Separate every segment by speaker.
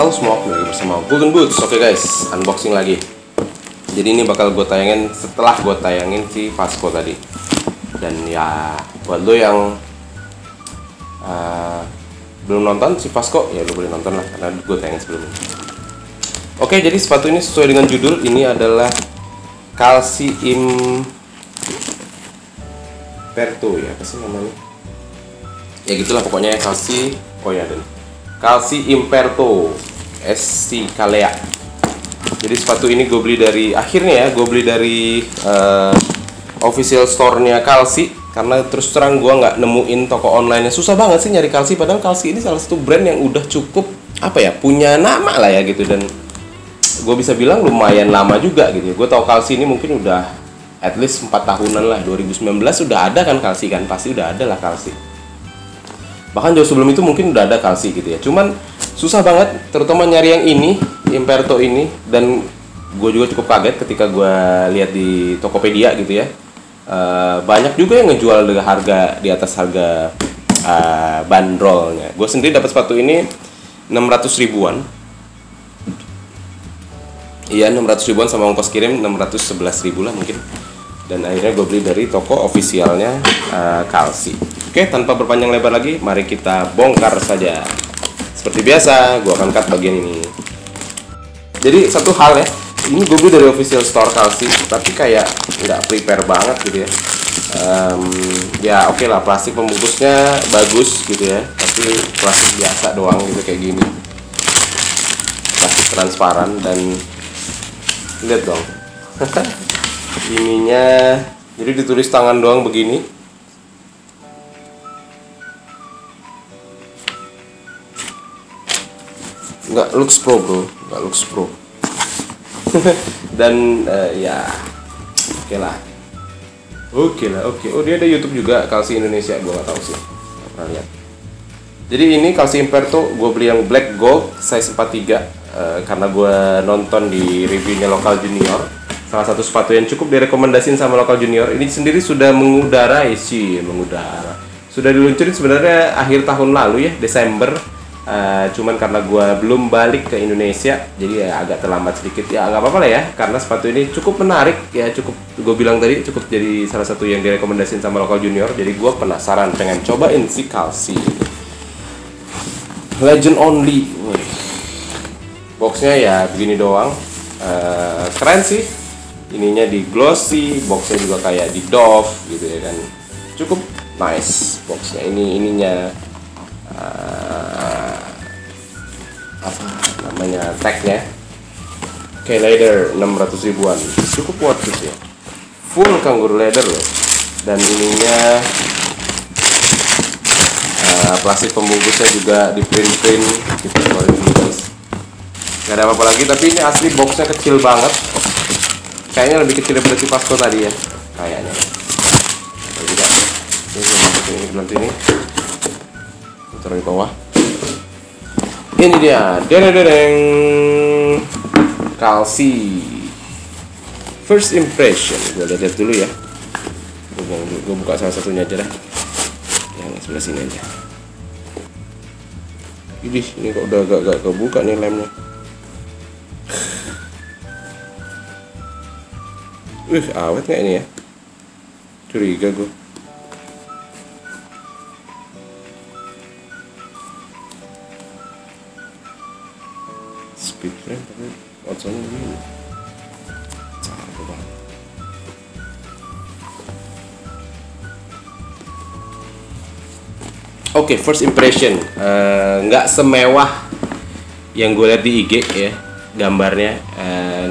Speaker 1: Halo semua, lagi bersama Golden Boots. Oke guys, unboxing lagi. Jadi ini bakal gue tayangin setelah gue tayangin si Vasco tadi. Dan ya buat lo yang belum nonton si Vasco, ya lo boleh nonton lah karena gue tayangin sebelumnya. Oke, jadi sepatu ini sesuai dengan judul, ini adalah Calci Imperto ya, apa sih namanya? Ya gitulah pokoknya ya, Calci. Oh ya, dan Calci Imperto SC Calea. Jadi sepatu ini gue beli dari official store-nya Calci, karena terus terang gue nggak nemuin toko online-nya. Susah banget sih nyari Calci, padahal Calci ini salah satu brand yang udah cukup punya nama lah ya gitu, dan gue bisa bilang lumayan lama juga gitu. Gue tahu Calci ini mungkin udah at least 4 tahunan lah. 2019 udah ada kan Calci kan, pasti udah ada lah Calci. Bahkan jauh sebelum itu mungkin udah ada Calci gitu ya. Cuman susah banget, terutama nyari yang ini, Imperto ini. Dan gue juga cukup kaget ketika gue lihat di Tokopedia gitu ya. Banyak juga yang ngejual dengan harga di atas harga bandrolnya. Gue sendiri dapat sepatu ini 600 ribuan. Iya, 600 ribuan sama ongkos kirim 611 ribu lah mungkin. Dan akhirnya gue beli dari toko ofisialnya Calci. Oke, tanpa berpanjang lebar lagi, mari kita bongkar saja. Seperti biasa, gue akan cut bagian ini. Jadi satu hal ya, ini gue beli dari official store Calci, tapi kayak nggak prepare banget gitu ya. Ya oke lah, plastik pembungkusnya bagus gitu ya, tapi plastik biasa doang gitu kayak gini. Plastik transparan dan lihat dong. Ininya jadi ditulis tangan doang begini. Nggak looks pro bro, nggak looks pro. Dan ya oke lah. Oh, dia ada YouTube juga, Calci Indonesia, gue nggak tahu sih, nggak pernah lihat. Jadi ini Calci Imperto gue beli yang black gold size 43 karena gue nonton di reviewnya Lokal Junior, salah satu sepatu yang cukup direkomendasiin sama Lokal Junior. Ini sendiri sudah mengudara. Sudah diluncurin sebenarnya akhir tahun lalu ya, Desember. Cuman karena gue belum balik ke Indonesia, jadi ya agak terlambat sedikit. Ya nggak apa-apa lah ya, karena sepatu ini cukup menarik ya, cukup, gue bilang tadi, cukup jadi salah satu yang direkomendasiin sama Lokal Junior. Jadi gue penasaran, pengen cobain si Calci Legend Only. Boxnya ya begini doang. Keren sih, ininya di glossy, boxnya juga kayak di Dove gitu ya kan, cukup nice boxnya. Ininya apa namanya, tagnya K-Leather 600 ribuan, cukup worth it ya, full kangaroo leather loh. Dan ininya plastik pembungkusnya juga di print gitu, guys. Gak ada apa-apa lagi, tapi ini asli boxnya kecil banget, kayaknya lebih kecil daripada si Vasco tadi ya, kayaknya. Juga ini nanti ini taruh di bawah. Ini dia, dereng Calci first impression. Gue lihat dulu ya. Gue buka salah satunya aja dah, yang sebelah sini aja. Ini kok udah agak kebuka nih lemnya. Awet nggak ini ya? Curiga gue. Speed frame tapi outsole-nya begini. Cakep banget. Oke, first impression, nggak semewah yang gue lihat di IG ya, gambarnya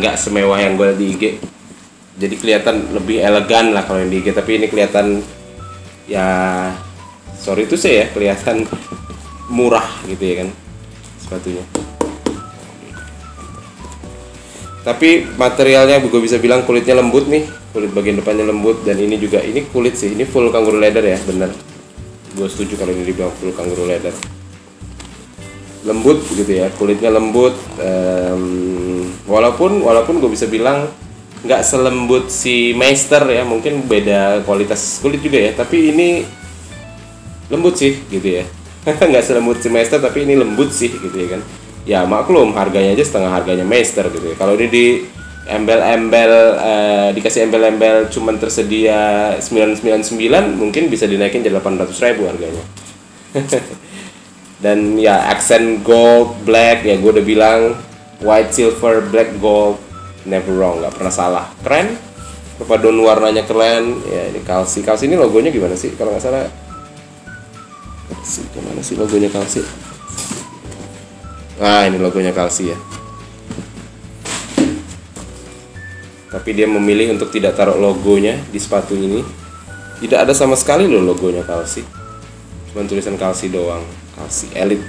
Speaker 1: nggak semewah yang gue lihat di IG. Jadi kelihatan lebih elegan lah kalau yang di IG, tapi ini kelihatan ya, sorry itu sih ya, kelihatan murah gitu ya kan sepatunya. Tapi materialnya gue bisa bilang kulitnya lembut nih, kulit bagian depannya lembut. Dan ini juga, ini kulit sih, ini full kangaroo leather ya, bener. Gue setuju kalau ini dibilang full kangaroo leather, lembut gitu ya, kulitnya lembut. Walaupun gue bisa bilang nggak selembut si Meister ya, mungkin beda kualitas kulit juga ya, tapi ini lembut sih gitu ya. Nggak selembut si Meister, tapi ini lembut sih gitu ya kan. ya maklum harganya aja setengah harganya Meister gitu ya. Kalau ini di embel-embel dikasih embel-embel cuman tersedia 999, mungkin bisa dinaikin jadi 800.000 harganya. Dan ya aksen gold, black, ya gue udah bilang white, silver, black, gold, never wrong, nggak pernah salah. Keren, perpaduan warnanya keren. Ya ini Kalsi ini logonya gimana sih kalau nggak salah? Gimana sih logonya Kalsi? Nah ini logonya Kalsi ya. Tapi dia memilih untuk tidak taruh logonya di sepatu ini. Tidak ada sama sekali loh logonya Kalsi. Cuma tulisan Kalsi doang. Kalsi Elite.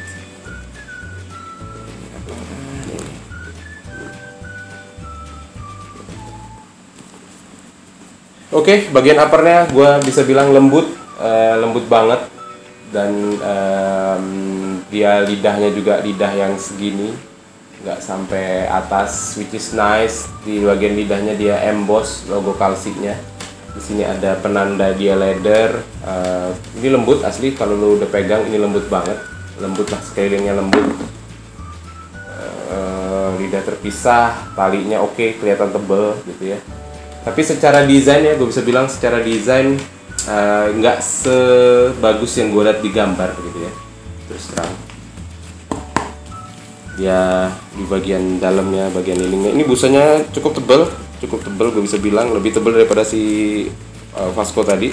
Speaker 1: Oke, bagian uppernya gue bisa bilang lembut, lembut banget. Dan dia lidahnya juga lidah yang segini, nggak sampai atas, which is nice. Di bagian lidahnya dia emboss logo Kalsinya. Di sini ada penanda dia leather. Ini lembut asli, kalau lu udah pegang ini lembut banget, lembut lah, sekelilingnya lembut. Lidah terpisah, talinya oke, kelihatan tebel gitu ya. Tapi secara desain ya, gue bisa bilang secara desain nggak sebagus yang gue lihat di gambar gitu ya, terus terang. Ya di bagian dalamnya, bagian ini busanya cukup tebal, gue bisa bilang lebih tebal daripada si Vasco tadi.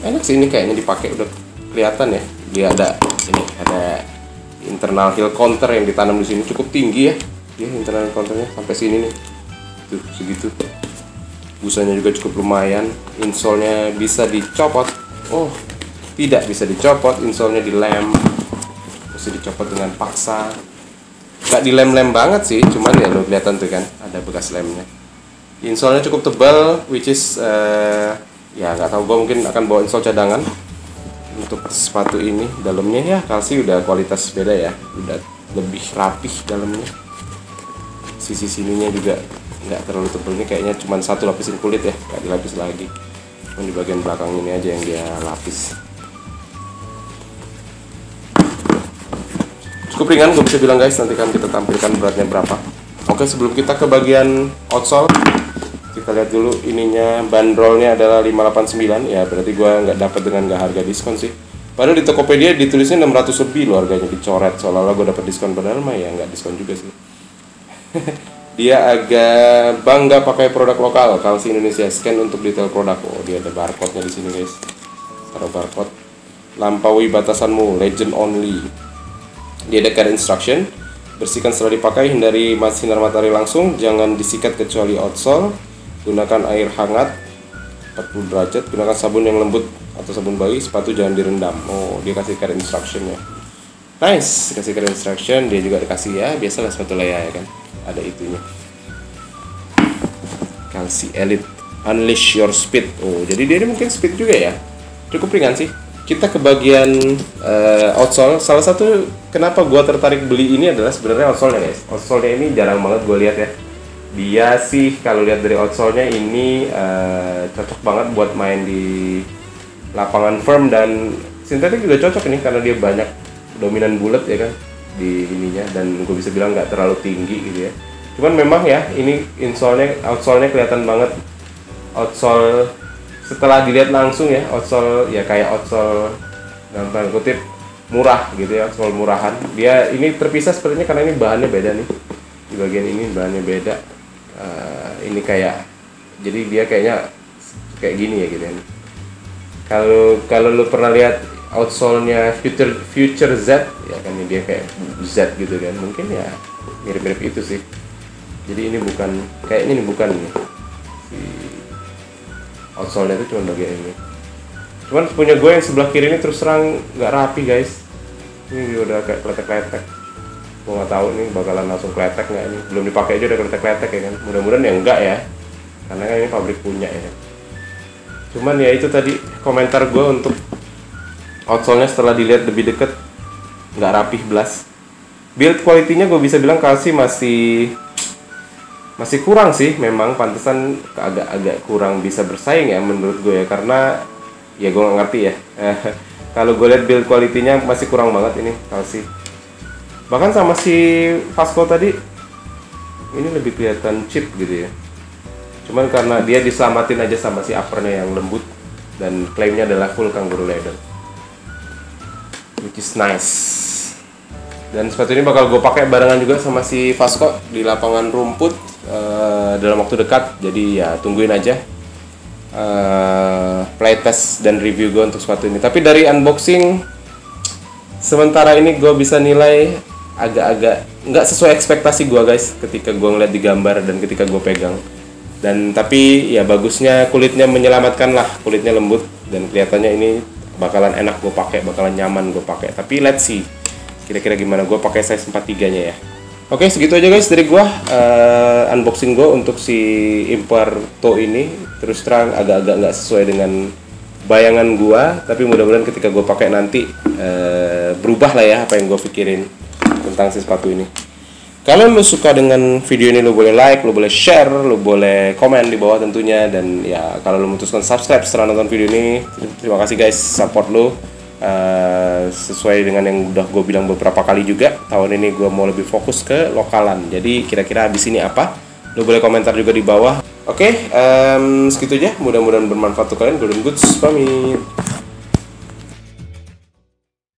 Speaker 1: Enak sih ini, kayaknya dipakai udah kelihatan ya. Dia ada internal heel counter yang ditanam di sini, cukup tinggi ya. Dia internal counternya sampai sini nih, tuh segitu. Busanya juga cukup lumayan. Insole-nya bisa dicopot. Oh, tidak bisa dicopot, insole-nya dilem. Mesti dicopot dengan paksa. Gak dilem-lem banget sih, cuman ya lo kelihatan tuh kan ada bekas lemnya. Insole-nya cukup tebal, which is ya nggak tahu, gue mungkin akan bawa insole cadangan untuk sepatu ini. Dalamnya ya Kalsi udah kualitas beda ya, udah lebih rapih dalamnya. Sisi sininya juga nggak terlalu tebal, ini kayaknya cuma satu lapisin kulit ya, nggak dilapis lagi. Cuma di bagian belakang ini aja yang dia lapis. Cukup ringan gue bisa bilang guys, nanti kan kita tampilkan beratnya berapa. Oke, sebelum kita ke bagian outsole, kita lihat dulu ininya. Bandrolnya adalah 589 ya, berarti gue nggak dapat dengan nggak harga diskon sih. Padahal di Tokopedia ditulisnya 600 lebih loh harganya, dicoret seolah-olah gue dapat diskon, padahal mah ya nggak diskon juga sih. Dia agak bangga pakai produk lokal, Kalsi Indonesia. Scan untuk detail produk. Oh, dia ada barcode-nya di sini guys. Taruh barcode. Lampaui batasanmu, legend only. Dia ada care instruction. Bersihkan setelah dipakai, hindari sinar matahari langsung, jangan disikat kecuali outsole. Gunakan air hangat 40 derajat, gunakan sabun yang lembut atau sabun bayi, sepatu jangan direndam. Oh, dia kasih care instruction ya. Nice, kasih care instruction. Dia juga dikasih ya, biasalah sepatu Lea ya kan, ada itunya. Kalsi Elite Unleash Your Speed. Oh, jadi dia ini mungkin speed juga ya. Cukup ringan sih. Kita ke bagian outsole. Salah satu kenapa gua tertarik beli ini adalah sebenarnya outsole-nya guys. Outsole-nya ini jarang banget gue lihat ya. Dia sih kalau lihat dari outsole-nya ini cocok banget buat main di lapangan firm, dan sintetik juga cocok ini karena dia banyak dominan bulat ya kan di ininya, dan gue bisa bilang nggak terlalu tinggi gitu ya. Cuman memang ya ini outsole-nya kelihatan banget. Outsole setelah dilihat langsung ya, outsole ya kayak outsole dalam tanda kutip murah gitu ya, outsole murahan. Dia ini terpisah sepertinya karena ini bahannya beda nih. Di bagian ini bahannya beda. Ini kayak, jadi dia kayaknya kayak gini ya gitu ya. Kalau lu pernah lihat outsole-nya Future Z ya kan, ini dia kayak Z gitu kan, mungkin ya mirip-mirip itu sih. Jadi ini bukan, kayaknya ini bukan nih si outsole-nya itu cuma bagian ini. Cuman punya gue yang sebelah kiri ini terus terang nggak rapi guys. Ini udah kayak kletek-kletek. Gue nggak tahu nih bakalan langsung kletek nggak ini. Belum dipakai aja udah kletek-kletek ya kan. Mudah-mudahan ya enggak ya, karena kan ini pabrik punya ya. Cuman ya itu tadi komentar gue untuk outsole-nya setelah dilihat lebih deket, nggak rapih belas. Build quality-nya gue bisa bilang Kalsi masih kurang sih, memang pantesan agak kurang bisa bersaing ya menurut gue ya, karena ya gue nggak ngerti ya. Kalau gue lihat build quality-nya masih kurang banget ini Kalsi. Bahkan sama si Vasco tadi ini lebih kelihatan cheap gitu ya. Cuman karena dia diselamatin aja sama si uppernya yang lembut dan klaimnya adalah full kangaroo leather, which is nice. Dan sepatu ini bakal gue pakai barengan juga sama si Vasco di lapangan rumput dalam waktu dekat. Jadi ya tungguin aja playtest dan review gue untuk sepatu ini. Tapi dari unboxing sementara ini gue bisa nilai agak-agak nggak sesuai ekspektasi gue guys, ketika gue ngeliat di gambar dan ketika gue pegang. Dan tapi ya bagusnya kulitnya menyelamatkan lah, kulitnya lembut dan kelihatannya ini bakalan enak gue pakai, bakalan nyaman gue pakai. Tapi let's see kira-kira gimana. Gue pakai size 43 nya ya. Oke, segitu aja guys dari gue unboxing gue untuk si Imperto ini. Terus terang agak-agak nggak sesuai dengan bayangan gue, tapi mudah-mudahan ketika gue pakai nanti berubah lah ya apa yang gue pikirin tentang si sepatu ini. Kalau lo suka dengan video ini, lo boleh like, lo boleh share, lo boleh komen di bawah tentunya. Dan ya kalau lo memutuskan subscribe setelah nonton video ini, terima kasih guys, support lo. Sesuai dengan yang udah gue bilang beberapa kali juga, tahun ini gue mau lebih fokus ke lokalan. Jadi kira-kira habis ini apa, lo boleh komentar juga di bawah. Oke, segitu aja, mudah-mudahan bermanfaat untuk kalian. Golden Goods pamit.